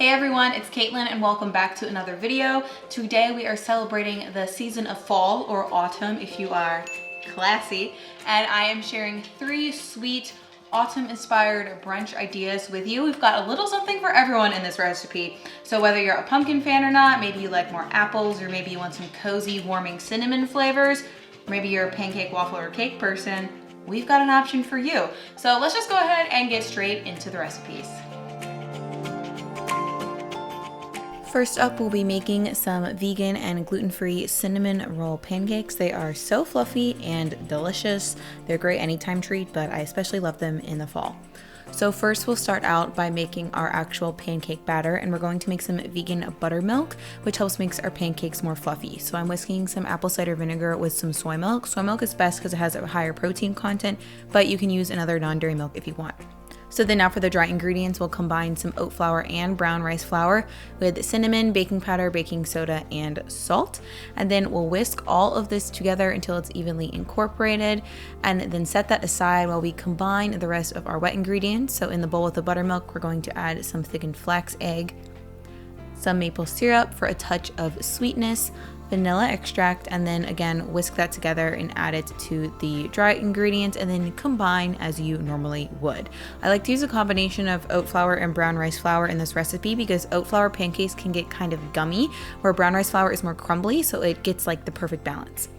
Hey everyone, it's Caitlin and welcome back to another video. Today we are celebrating the season of fall or autumn if you are classy, and I am sharing 3 sweet autumn-inspired brunch ideas with you. We've got a little something for everyone in this recipe. So whether you're a pumpkin fan or not, maybe you like more apples, or maybe you want some cozy, warming cinnamon flavors, maybe you're a pancake, waffle, or cake person, we've got an option for you. So let's just go ahead and get straight into the recipes. First up, we'll be making some vegan and gluten-free cinnamon roll pancakes. They are so fluffy and delicious. They're a great anytime treat, but I especially love them in the fall. So first we'll start out by making our actual pancake batter, and we're going to make some vegan buttermilk, which helps make our pancakes more fluffy. So I'm whisking some apple cider vinegar with some soy milk. Soy milk is best because it has a higher protein content, but you can use another non-dairy milk if you want. So then now for the dry ingredients, we'll combine some oat flour and brown rice flour with cinnamon, baking powder, baking soda, and salt. And then we'll whisk all of this together until it's evenly incorporated, and then set that aside while we combine the rest of our wet ingredients. So in the bowl with the buttermilk, we're going to add some thickened flax egg, some maple syrup for a touch of sweetness, vanilla extract, and then again whisk that together and add it to the dry ingredients, and then combine as you normally would. I like to use a combination of oat flour and brown rice flour in this recipe because oat flour pancakes can get kind of gummy, where brown rice flour is more crumbly, so it gets like the perfect balance.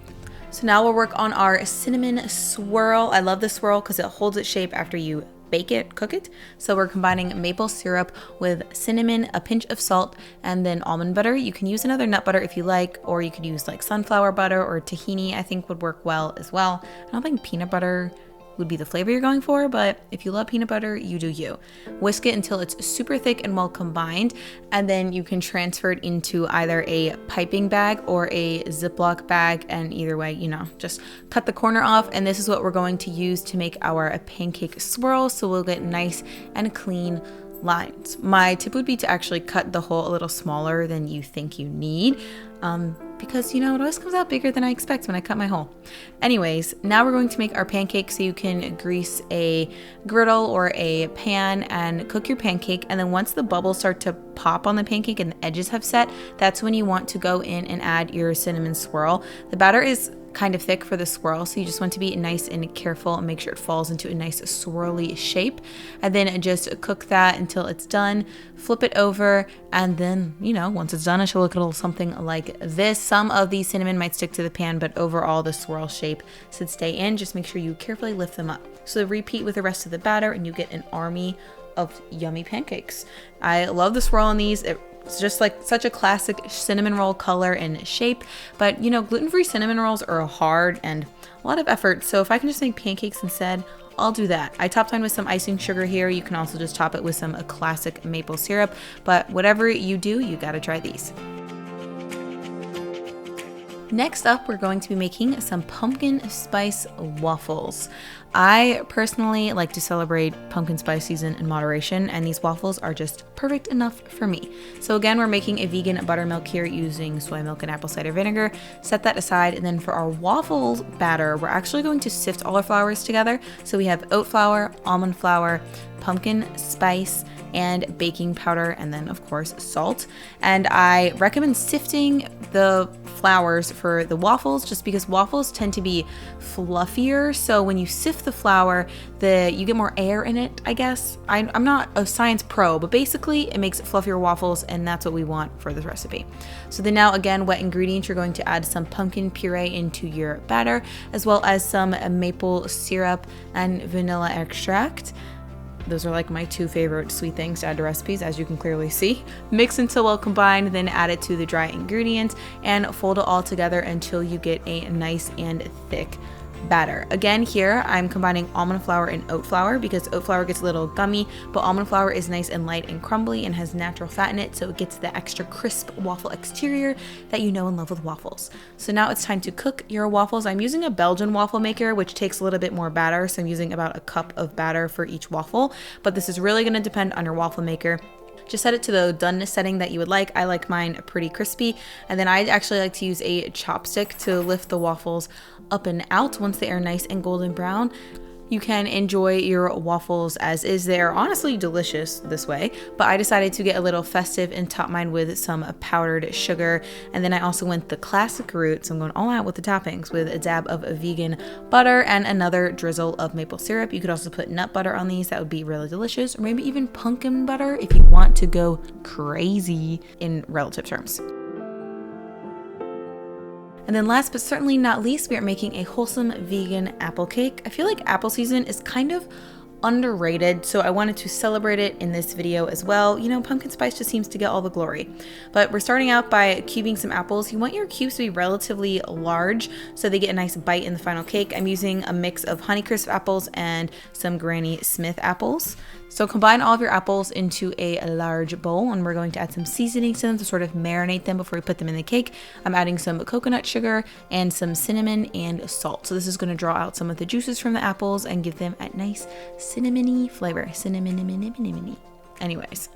So now we'll work on our cinnamon swirl. I love the swirl because it holds its shape after you bake it, cook it. So we're combining maple syrup with cinnamon, a pinch of salt, and then almond butter. You can use another nut butter if you like, or you could use like sunflower butter or tahini, I think would work well as well. I don't think peanut butter would be the flavor you're going for, but if you love peanut butter, you do you. Whisk it until it's super thick and well combined, and then you can transfer it into either a piping bag or a Ziploc bag, and either way, just cut the corner off, and this is what we're going to use to make our pancake swirl, so we'll get nice and clean lines. My tip would be to actually cut the hole a little smaller than you think you need, because it always comes out bigger than I expect when I cut my hole. Anyways, now we're going to make our pancake, so you can grease a griddle or a pan and cook your pancake, and then once the bubbles start to pop on the pancake and the edges have set, that's when you want to go in and add your cinnamon swirl. The batter is kind of thick for the swirl, so you just want to be nice and careful and make sure it falls into a nice swirly shape, and then just cook that until it's done. Flip it over, and then once it's done, it should look a little something like this. Some of the cinnamon might stick to the pan, but overall the swirl shape should stay in. Just make sure you carefully lift them up. So repeat with the rest of the batter and you get an army of yummy pancakes. I love the swirl on these. It's just like such a classic cinnamon roll color and shape, but gluten-free cinnamon rolls are hard and a lot of effort, so if I can just make pancakes instead, I'll do that. I topped mine with some icing sugar here. You can also just top it with some classic maple syrup, but whatever you do, you gotta try these. Next up, we're going to be making some pumpkin spice waffles. I personally like to celebrate pumpkin spice season in moderation, and these waffles are just perfect enough for me. So again, we're making a vegan buttermilk here using soy milk and apple cider vinegar. Set that aside, and then for our waffles batter, we're actually going to sift all our flours together. So we have oat flour, almond flour, pumpkin spice, and baking powder, and then of course salt. And I recommend sifting the flours for the waffles just because waffles tend to be fluffier, so when you sift the flour, you get more air in it, I guess. I'm not a science pro, but basically it makes fluffier waffles, and that's what we want for this recipe. So then now again, wet ingredients, you're going to add some pumpkin puree into your batter, as well as some maple syrup and vanilla extract. Those are like my 2 favorite sweet things to add to recipes, as you can clearly see. Mix until well combined, then add it to the dry ingredients and fold it all together until you get a nice and thick batter. Again, here I'm combining almond flour and oat flour because oat flour gets a little gummy, but almond flour is nice and light and crumbly and has natural fat in it, so it gets the extra crisp waffle exterior that you know and love with waffles. So now it's time to cook your waffles. I'm using a Belgian waffle maker, which takes a little bit more batter, so I'm using about a cup of batter for each waffle, but this is really going to depend on your waffle maker. Just set it to the doneness setting that you would like. I like mine pretty crispy, and then I actually like to use a chopstick to lift the waffles up and out once they are nice and golden brown. You can enjoy your waffles as is. They're honestly delicious this way, but I decided to get a little festive and top mine with some powdered sugar. And then I also went the classic route, so I'm going all out with the toppings with a dab of vegan butter and another drizzle of maple syrup. You could also put nut butter on these, that would be really delicious, or maybe even pumpkin butter if you want to go crazy in relative terms. And then last but certainly not least, we are making a wholesome vegan apple cake. I feel like apple season is kind of underrated, so I wanted to celebrate it in this video as well. You know, pumpkin spice just seems to get all the glory. But we're starting out by cubing some apples. You want your cubes to be relatively large so they get a nice bite in the final cake. I'm using a mix of Honeycrisp apples and some Granny Smith apples. So combine all of your apples into a large bowl, and we're going to add some seasoning to them to sort of marinate them before we put them in the cake. I'm adding some coconut sugar and some cinnamon and salt. So this is going to draw out some of the juices from the apples and give them a nice cinnamony flavor. Cinnamon. Anyways,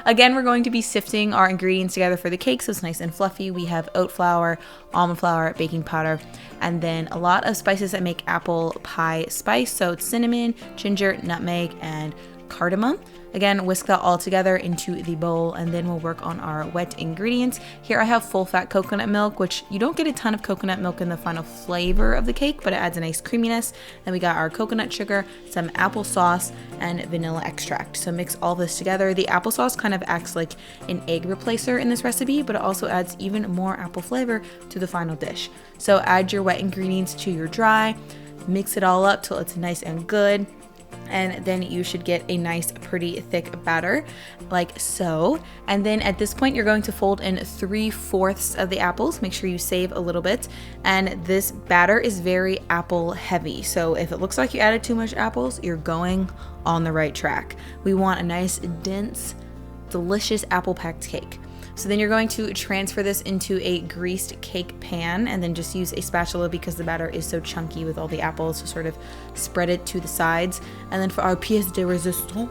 again, we're going to be sifting our ingredients together for the cake so it's nice and fluffy. We have oat flour, almond flour, baking powder, and then a lot of spices that make apple pie spice. So it's cinnamon, ginger, nutmeg, and cardamom. Again, whisk that all together into the bowl, and then we'll work on our wet ingredients. Here I have full fat coconut milk, which you don't get a ton of coconut milk in the final flavor of the cake, but it adds a nice creaminess. Then we got our coconut sugar, some applesauce, and vanilla extract. So mix all this together. The applesauce kind of acts like an egg replacer in this recipe, but it also adds even more apple flavor to the final dish. So add your wet ingredients to your dry, mix it all up till it's nice and good. And then you should get a nice pretty thick batter like so. And then at this point you're going to fold in 3/4 of the apples. Make sure you save a little bit. And this batter is very apple heavy, so if it looks like you added too much apples, you're going on the right track. We want a nice dense delicious apple packed cake. So then you're going to transfer this into a greased cake pan, and then just use a spatula because the batter is so chunky with all the apples to sort of spread it to the sides. And then for our pièce de résistance,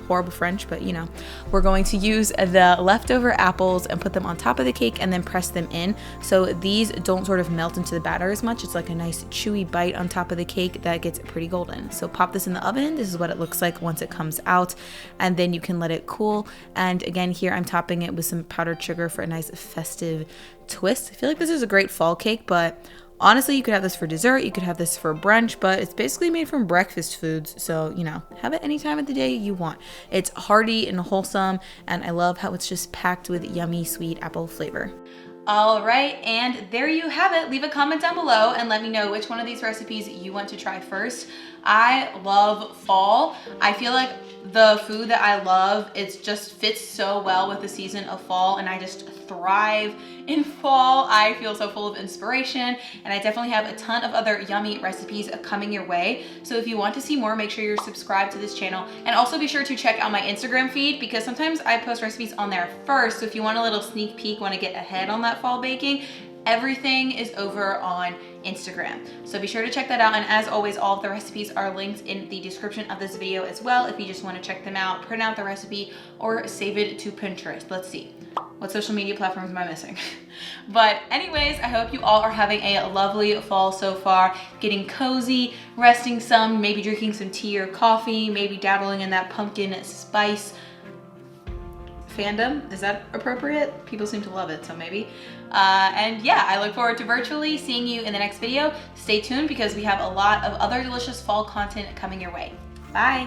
horrible French, but you know, we're going to use the leftover apples and put them on top of the cake and then press them in. So these don't sort of melt into the batter as much. It's like a nice chewy bite on top of the cake that gets pretty golden. So pop this in the oven. This is what it looks like once it comes out, and then you can let it cool. And again, here I'm topping it with some powdered sugar for a nice festive twist. I feel like this is a great fall cake, but honestly, you could have this for dessert, you could have this for brunch, but it's basically made from breakfast foods. So, you know, have it any time of the day you want. It's hearty and wholesome, and I love how it's just packed with yummy, sweet apple flavor. All right, and there you have it. Leave a comment down below and let me know which one of these recipes you want to try first. I love fall. I feel like the food that I love, it just fits so well with the season of fall, and I just thrive in fall. I feel so full of inspiration, and I definitely have a ton of other yummy recipes coming your way. So if you want to see more, make sure you're subscribed to this channel, and also be sure to check out my Instagram feed because sometimes I post recipes on there first. So if you want a little sneak peek, want to get ahead on that fall baking, everything is over on Instagram. So be sure to check that out. And as always, all of the recipes are linked in the description of this video as well if you just want to check them out, print out the recipe, or save it to Pinterest. Let's see. What social media platforms am I missing? But anyways, I hope you all are having a lovely fall so far, getting cozy, resting some, maybe drinking some tea or coffee, maybe dabbling in that pumpkin spice fandom. Is that appropriate? People seem to love it, so maybe. And yeah, I look forward to virtually seeing you in the next video. Stay tuned because we have a lot of other delicious fall content coming your way. Bye.